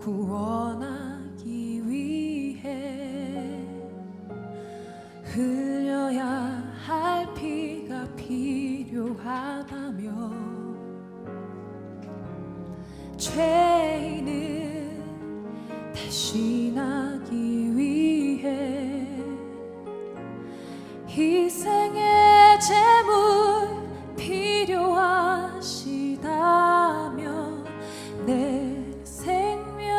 구원하기 위해 흘려야 할 피가 필요하다며 죄인은 대신하기 위해 희생의 제물 필요하시다며 내 생명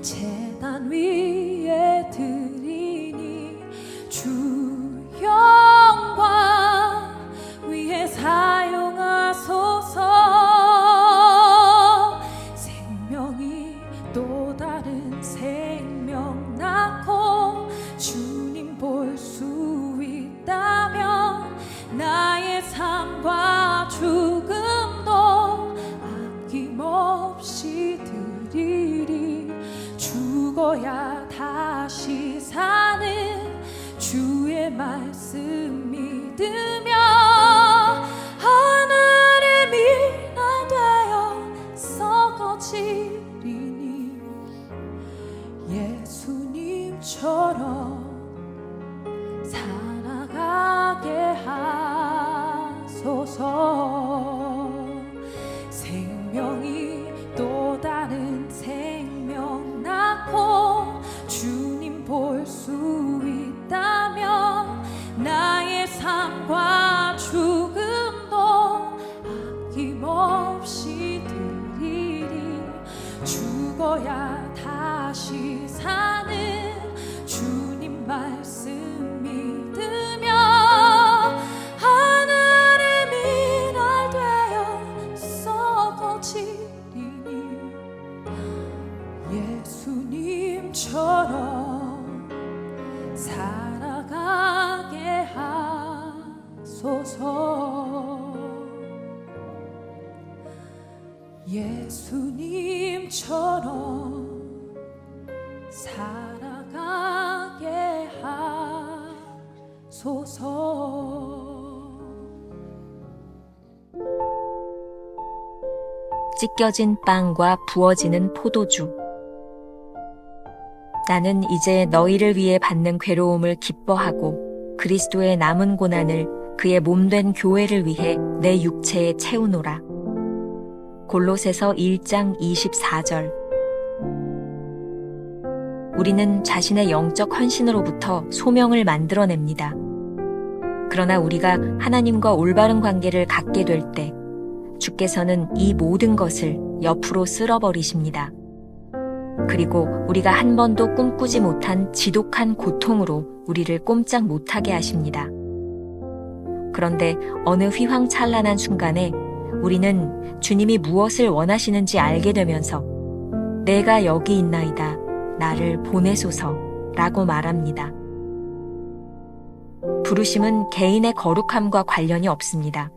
제단 위에 드리니 주 영광 위에 사용하소서. 생명이 또 다른 생명 낳고 주님 볼 수 있다면 나의 삶과 죽음도 아낌없이 드리리. 죽어야 다시 사는 주의 말씀 믿으며 하늘의 미나 되어 썩어지리니 예수님처럼 살아가게 하소서. 생명이 또 다른 생명 낳고 주님 볼 수 있다면 나의 삶과 죽음도 아낌없이 드리리. 죽어야 다시 사는 주님 말씀 믿으며 하늘의 미랄 되어 썩어지리니 예수님처럼 살아가게 하소서. 예수님처럼 살아가게 하소서. 찢겨진 빵과 부어지는 포도주. 나는 이제 너희를 위해 받는 괴로움을 기뻐하고 그리스도의 남은 고난을 그의 몸된 교회를 위해 내 육체에 채우노라. 골로새서 1장 24절. 우리는 자신의 영적 헌신으로부터 소명을 만들어냅니다. 그러나 우리가 하나님과 올바른 관계를 갖게 될 때 주께서는 이 모든 것을 옆으로 쓸어버리십니다. 그리고 우리가 한 번도 꿈꾸지 못한 지독한 고통으로 우리를 꼼짝 못하게 하십니다. 그런데 어느 휘황찬란한 순간에 우리는 주님이 무엇을 원하시는지 알게 되면서 내가 여기 있나이다. 나를 보내소서 라고 말합니다. 부르심은 개인의 거룩함과 관련이 없습니다.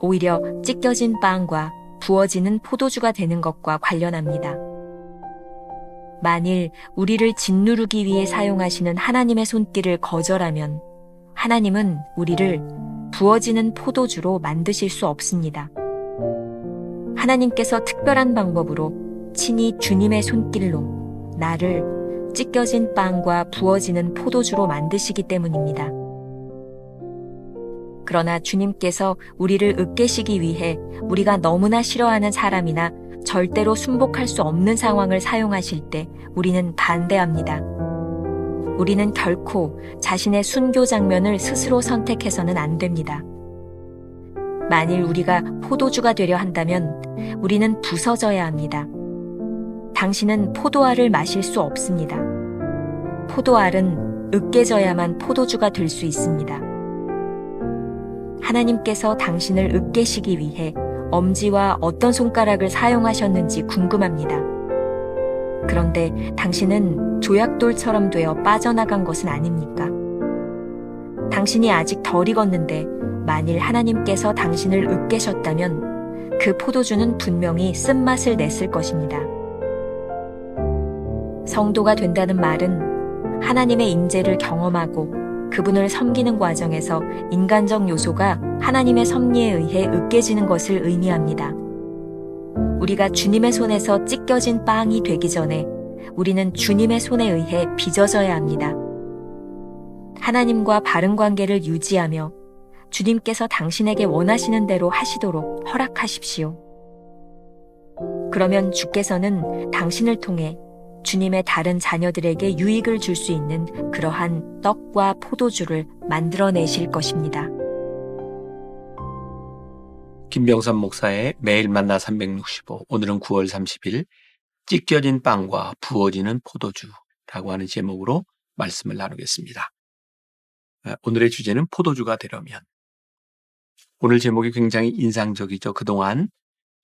오히려 찢겨진 빵과 부어지는 포도주가 되는 것과 관련합니다. 만일 우리를 짓누르기 위해 사용하시는 하나님의 손길을 거절하면 하나님은 우리를 부어지는 포도주로 만드실 수 없습니다. 하나님께서 특별한 방법으로 친히 주님의 손길로 나를 찢겨진 빵과 부어지는 포도주로 만드시기 때문입니다. 그러나 주님께서 우리를 으깨시기 위해 우리가 너무나 싫어하는 사람이나 절대로 순복할 수 없는 상황을 사용하실 때 우리는 반대합니다. 우리는 결코 자신의 순교 장면을 스스로 선택해서는 안 됩니다. 만일 우리가 포도주가 되려 한다면 우리는 부서져야 합니다. 당신은 포도알을 마실 수 없습니다. 포도알은 으깨져야만 포도주가 될 수 있습니다. 하나님께서 당신을 으깨시기 위해 엄지와 어떤 손가락을 사용하셨는지 궁금합니다. 그런데 당신은 조약돌처럼 되어 빠져나간 것은 아닙니까? 당신이 아직 덜 익었는데 만일 하나님께서 당신을 으깨셨다면 그 포도주는 분명히 쓴맛을 냈을 것입니다. 성도가 된다는 말은 하나님의 임재를 경험하고 그분을 섬기는 과정에서 인간적 요소가 하나님의 섭리에 의해 으깨지는 것을 의미합니다. 우리가 주님의 손에서 찢겨진 빵이 되기 전에 우리는 주님의 손에 의해 빚어져야 합니다. 하나님과 바른 관계를 유지하며 주님께서 당신에게 원하시는 대로 하시도록 허락하십시오. 그러면 주께서는 당신을 통해 주님의 다른 자녀들에게 유익을 줄 수 있는 그러한 떡과 포도주를 만들어내실 것입니다. 김병선 목사의 매일 만나 365, 오늘은 9월 30일 찢겨진 빵과 부어지는 포도주라고 하는 제목으로 말씀을 나누겠습니다. 오늘의 주제는 포도주가 되려면. 오늘 제목이 굉장히 인상적이죠. 그동안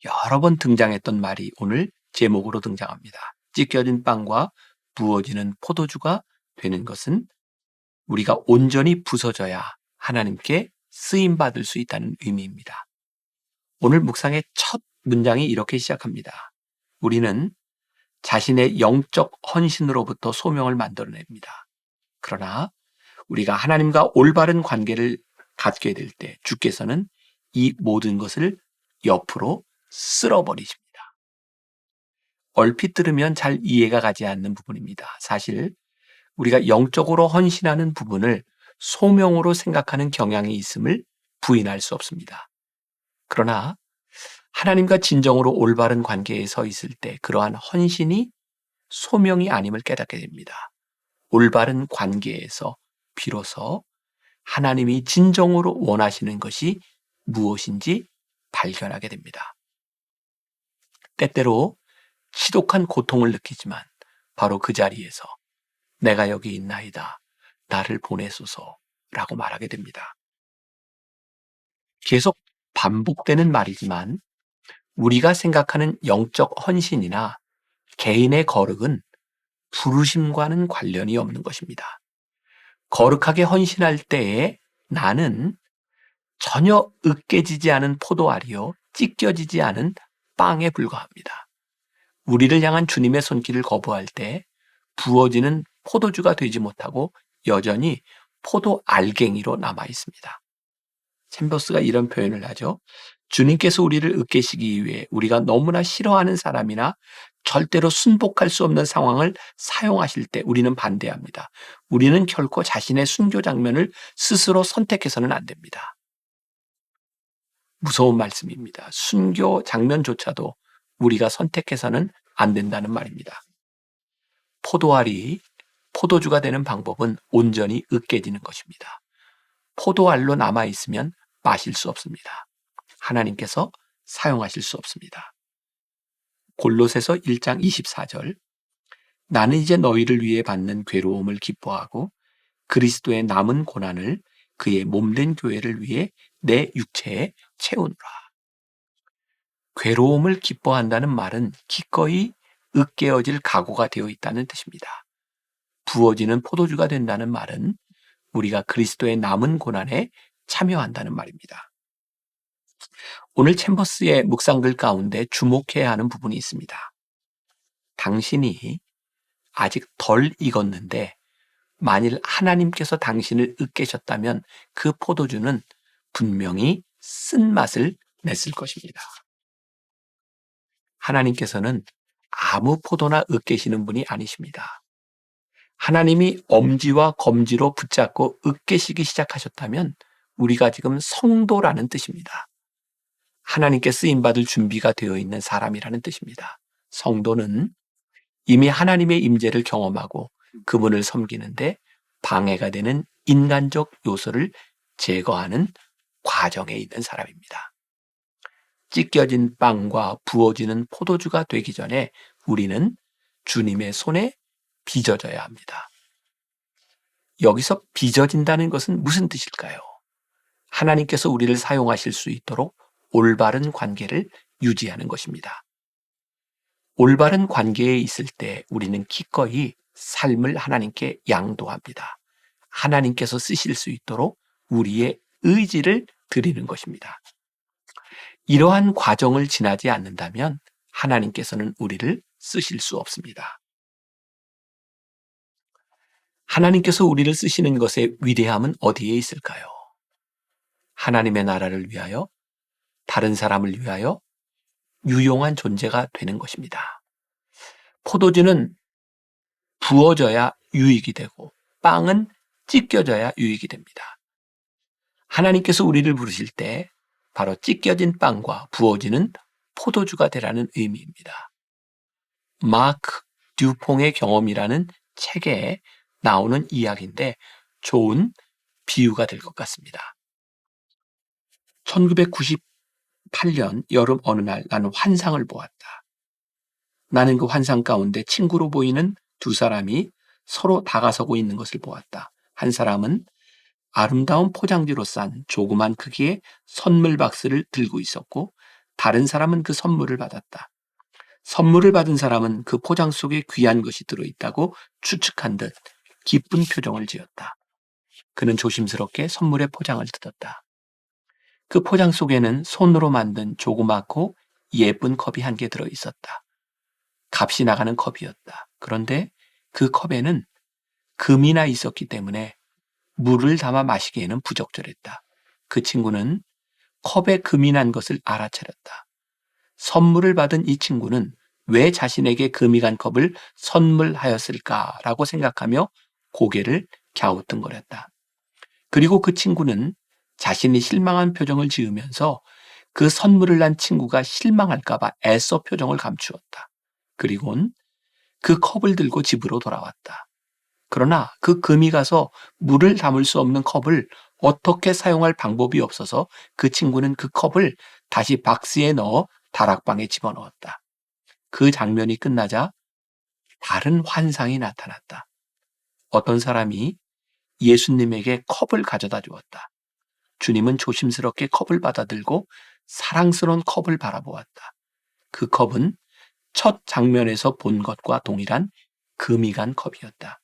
여러 번 등장했던 말이 오늘 제목으로 등장합니다. 찢겨진 빵과 부어지는 포도주가 되는 것은 우리가 온전히 부서져야 하나님께 쓰임받을 수 있다는 의미입니다. 오늘 묵상의 첫 문장이 이렇게 시작합니다. 우리는 자신의 영적 헌신으로부터 소명을 만들어냅니다. 그러나 우리가 하나님과 올바른 관계를 갖게 될 때 주께서는 이 모든 것을 옆으로 쓸어버리십니다. 얼핏 들으면 잘 이해가 가지 않는 부분입니다. 사실 우리가 영적으로 헌신하는 부분을 소명으로 생각하는 경향이 있음을 부인할 수 없습니다. 그러나 하나님과 진정으로 올바른 관계에 서 있을 때 그러한 헌신이 소명이 아님을 깨닫게 됩니다. 올바른 관계에서 비로소 하나님이 진정으로 원하시는 것이 무엇인지 발견하게 됩니다. 때때로 지독한 고통을 느끼지만 바로 그 자리에서 내가 여기 있나이다. 나를 보내소서라고 말하게 됩니다. 계속 반복되는 말이지만 우리가 생각하는 영적 헌신이나 개인의 거룩은 부르심과는 관련이 없는 것입니다. 거룩하게 헌신할 때에 나는 전혀 으깨지지 않은 포도알이요 찢겨지지 않은 빵에 불과합니다. 우리를 향한 주님의 손길을 거부할 때 부어지는 포도주가 되지 못하고 여전히 포도 알갱이로 남아 있습니다. 챔버스가 이런 표현을 하죠. 주님께서 우리를 으깨시기 위해 우리가 너무나 싫어하는 사람이나 절대로 순복할 수 없는 상황을 사용하실 때 우리는 반대합니다. 우리는 결코 자신의 순교 장면을 스스로 선택해서는 안 됩니다. 무서운 말씀입니다. 순교 장면조차도 우리가 선택해서는 안 된다는 말입니다. 포도알이 포도주가 되는 방법은 온전히 으깨지는 것입니다. 포도알로 남아있으면 마실 수 없습니다. 하나님께서 사용하실 수 없습니다. 골로새서 1장 24절 나는 이제 너희를 위해 받는 괴로움을 기뻐하고 그리스도의 남은 고난을 그의 몸된 교회를 위해 내 육체에 채우노라. 괴로움을 기뻐한다는 말은 기꺼이 으깨어질 각오가 되어 있다는 뜻입니다. 부어지는 포도주가 된다는 말은 우리가 그리스도의 남은 고난에 참여한다는 말입니다. 오늘 챔버스의 묵상글 가운데 주목해야 하는 부분이 있습니다. 당신이 아직 덜 익었는데 만일 하나님께서 당신을 으깨셨다면 그 포도주는 분명히 쓴맛을 냈을 것입니다. 하나님께서는 아무 포도나 으깨시는 분이 아니십니다. 하나님이 엄지와 검지로 붙잡고 으깨시기 시작하셨다면 우리가 지금 성도라는 뜻입니다. 하나님께 쓰임받을 준비가 되어 있는 사람이라는 뜻입니다. 성도는 이미 하나님의 임재를 경험하고 그분을 섬기는데 방해가 되는 인간적 요소를 제거하는 과정에 있는 사람입니다. 찢겨진 빵과 부어지는 포도주가 되기 전에 우리는 주님의 손에 빚어져야 합니다. 여기서 빚어진다는 것은 무슨 뜻일까요? 하나님께서 우리를 사용하실 수 있도록 올바른 관계를 유지하는 것입니다. 올바른 관계에 있을 때 우리는 기꺼이 삶을 하나님께 양도합니다. 하나님께서 쓰실 수 있도록 우리의 의지를 드리는 것입니다. 이러한 과정을 지나지 않는다면 하나님께서는 우리를 쓰실 수 없습니다. 하나님께서 우리를 쓰시는 것의 위대함은 어디에 있을까요? 하나님의 나라를 위하여, 다른 사람을 위하여, 유용한 존재가 되는 것입니다. 포도주는 부어져야 유익이 되고 빵은 찢겨져야 유익이 됩니다. 하나님께서 우리를 부르실 때 바로 찢겨진 빵과 부어지는 포도주가 되라는 의미입니다. 마크 듀퐁의 경험이라는 책에 나오는 이야기인데 좋은 비유가 될 것 같습니다. 1998년 여름 어느 날 나는 환상을 보았다. 나는 그 환상 가운데 친구로 보이는 두 사람이 서로 다가서고 있는 것을 보았다. 한 사람은 아름다운 포장지로 싼 조그만 크기의 선물 박스를 들고 있었고 다른 사람은 그 선물을 받았다. 선물을 받은 사람은 그 포장 속에 귀한 것이 들어있다고 추측한 듯 기쁜 표정을 지었다. 그는 조심스럽게 선물의 포장을 뜯었다. 그 포장 속에는 손으로 만든 조그맣고 예쁜 컵이 한 개 들어있었다. 값이 나가는 컵이었다. 그런데 그 컵에는 금이나 있었기 때문에 물을 담아 마시기에는 부적절했다. 그 친구는 컵에 금이 난 것을 알아차렸다. 선물을 받은 이 친구는 왜 자신에게 금이 간 컵을 선물하였을까라고 생각하며 고개를 갸우뚱거렸다. 그리고 그 친구는 자신이 실망한 표정을 지으면서 그 선물을 난 친구가 실망할까봐 애써 표정을 감추었다. 그리고는 그 컵을 들고 집으로 돌아왔다. 그러나 그 금이 가서 물을 담을 수 없는 컵을 어떻게 사용할 방법이 없어서 그 친구는 그 컵을 다시 박스에 넣어 다락방에 집어넣었다. 그 장면이 끝나자 다른 환상이 나타났다. 어떤 사람이 예수님에게 컵을 가져다 주었다. 주님은 조심스럽게 컵을 받아들고 사랑스러운 컵을 바라보았다. 그 컵은 첫 장면에서 본 것과 동일한 금이 간 컵이었다.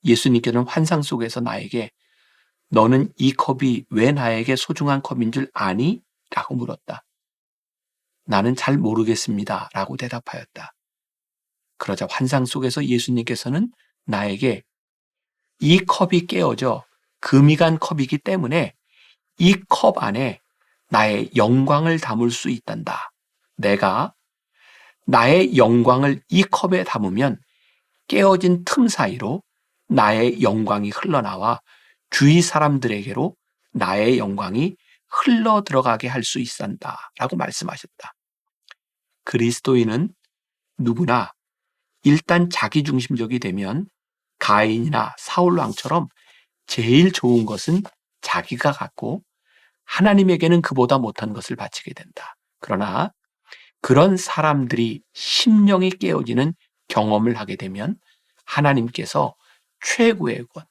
예수님께서는 환상 속에서 나에게 너는 이 컵이 왜 나에게 소중한 컵인 줄 아니? 라고 물었다. 나는 잘 모르겠습니다. 라고 대답하였다. 그러자 환상 속에서 예수님께서는 나에게 이 컵이 깨어져 금이 간 컵이기 때문에 이 컵 안에 나의 영광을 담을 수 있단다. 내가 나의 영광을 이 컵에 담으면 깨어진 틈 사이로 나의 영광이 흘러나와 주위 사람들에게로 나의 영광이 흘러 들어가게 할 수 있단다. 라고 말씀하셨다. 그리스도인은 누구나 일단 자기중심적이 되면 가인이나 사울왕처럼 제일 좋은 것은 자기가 갖고 하나님에게는 그보다 못한 것을 바치게 된다. 그러나 그런 사람들이 심령이 깨어지는 경험을 하게 되면 하나님께서 최고의 것,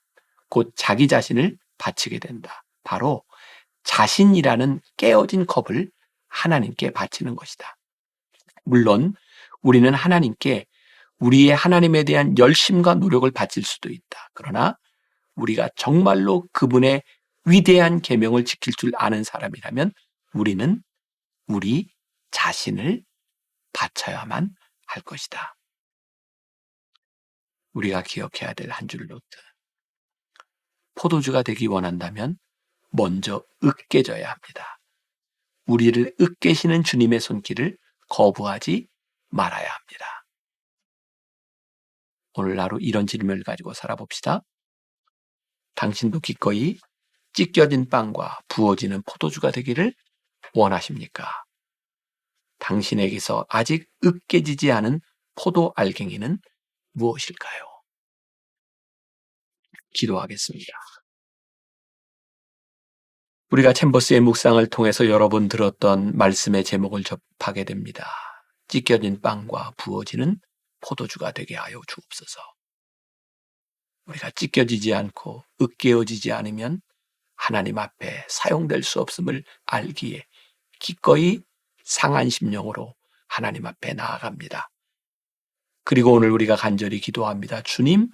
곧 자기 자신을 바치게 된다. 바로 자신이라는 깨어진 컵을 하나님께 바치는 것이다. 물론 우리는 하나님께 우리의 하나님에 대한 열심과 노력을 바칠 수도 있다. 그러나 우리가 정말로 그분의 위대한 계명을 지킬 줄 아는 사람이라면 우리는 우리 자신을 바쳐야만 할 것이다. 우리가 기억해야 될 한 줄 노트. 포도주가 되기 원한다면 먼저 으깨져야 합니다. 우리를 으깨시는 주님의 손길을 거부하지 말아야 합니다. 오늘 하루 이런 질문을 가지고 살아봅시다. 당신도 기꺼이 찢겨진 빵과 부어지는 포도주가 되기를 원하십니까? 당신에게서 아직 으깨지지 않은 포도 알갱이는 무엇일까요? 기도하겠습니다. 우리가 챔버스의 묵상을 통해서 여러 번 들었던 말씀의 제목을 접하게 됩니다. 찢겨진 빵과 부어지는 포도주가 되게 하여 주옵소서. 우리가 찢겨지지 않고 으깨어지지 않으면 하나님 앞에 사용될 수 없음을 알기에 기꺼이 상한 심령으로 하나님 앞에 나아갑니다. 그리고 오늘 우리가 간절히 기도합니다. 주님,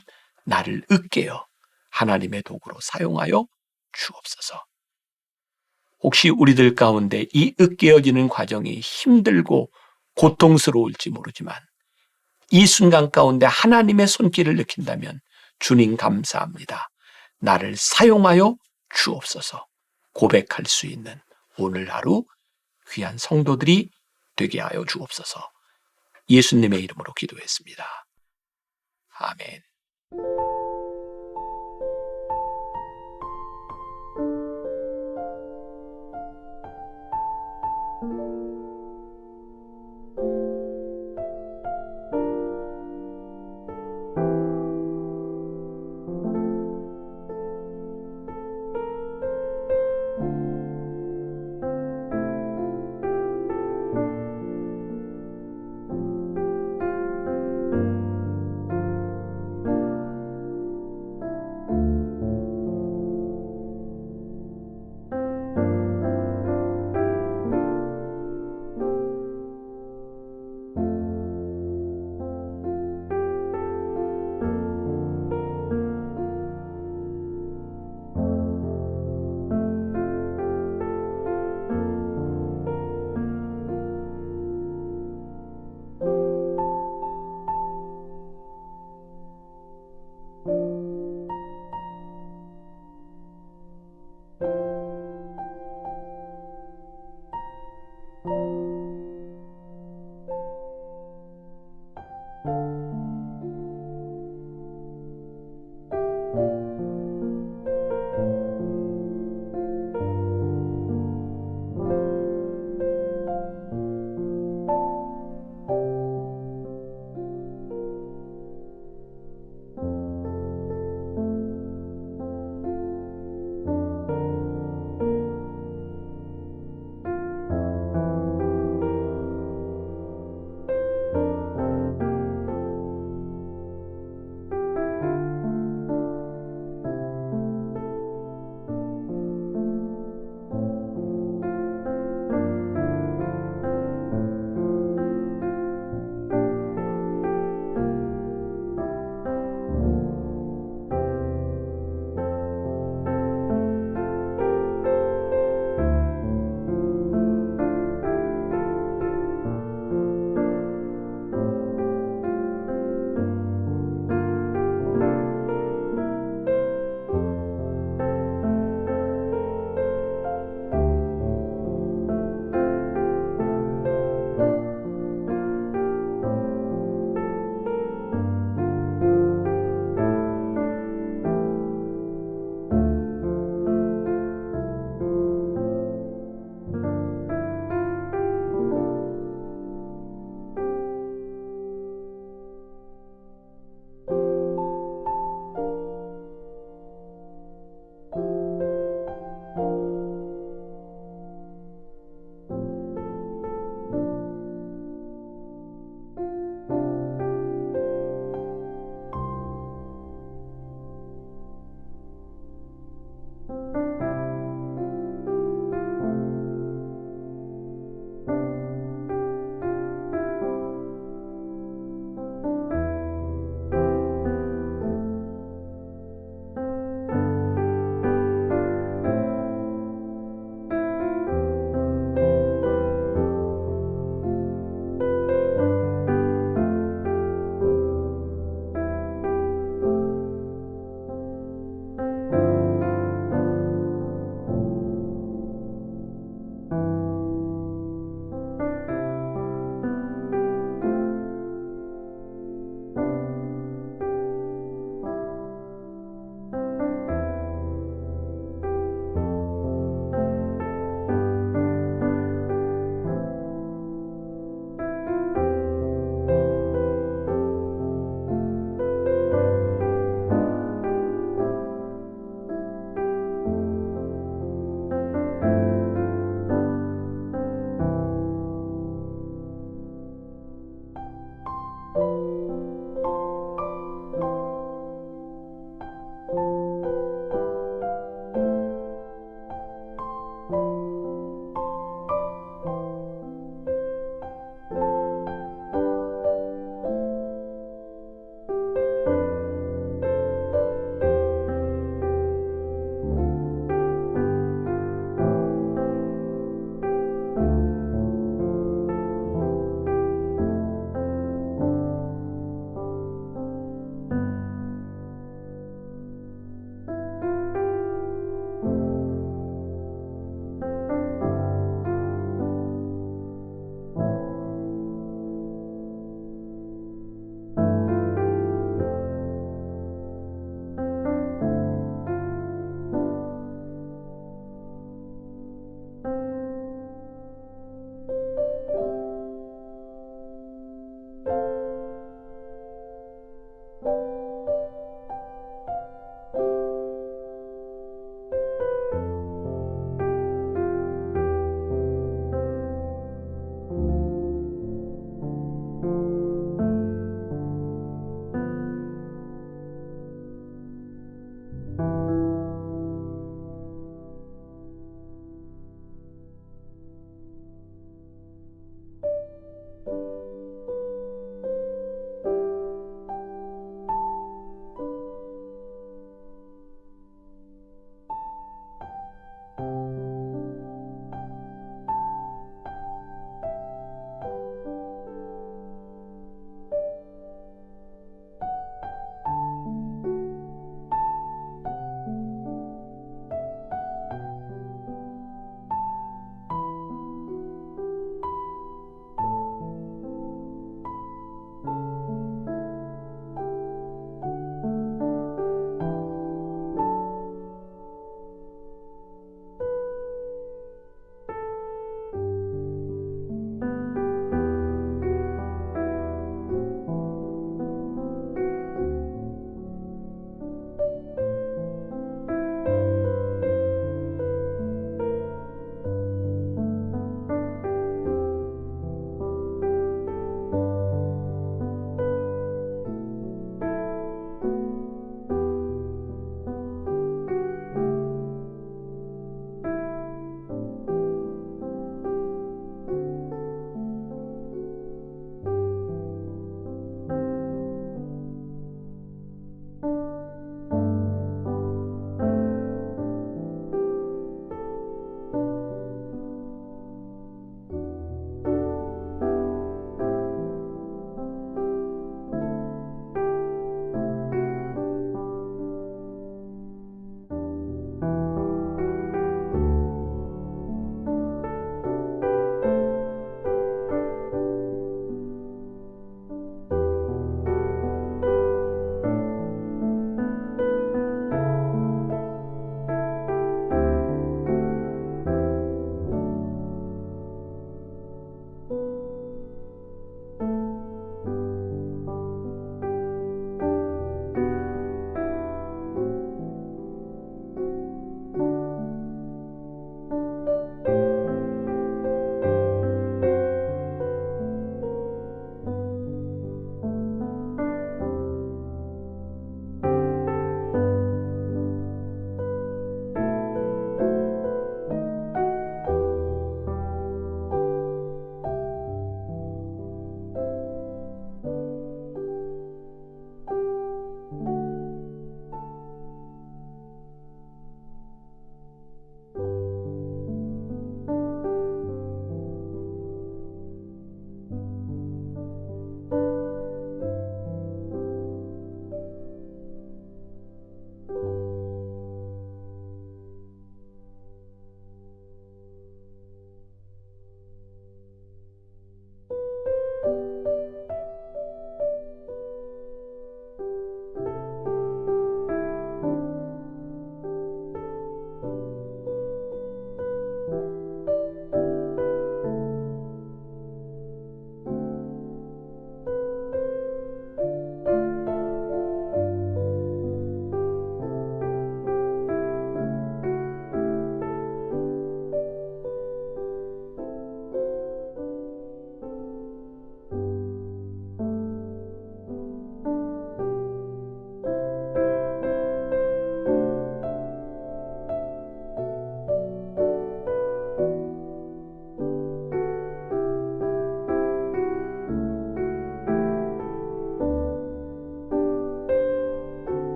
나를 으깨어 하나님의 도구로 사용하여 주옵소서. 혹시 우리들 가운데 이 으깨어지는 과정이 힘들고 고통스러울지 모르지만 이 순간 가운데 하나님의 손길을 느낀다면 주님 감사합니다. 나를 사용하여 주옵소서 고백할 수 있는 오늘 하루 귀한 성도들이 되게 하여 주옵소서. 예수님의 이름으로 기도했습니다. 아멘.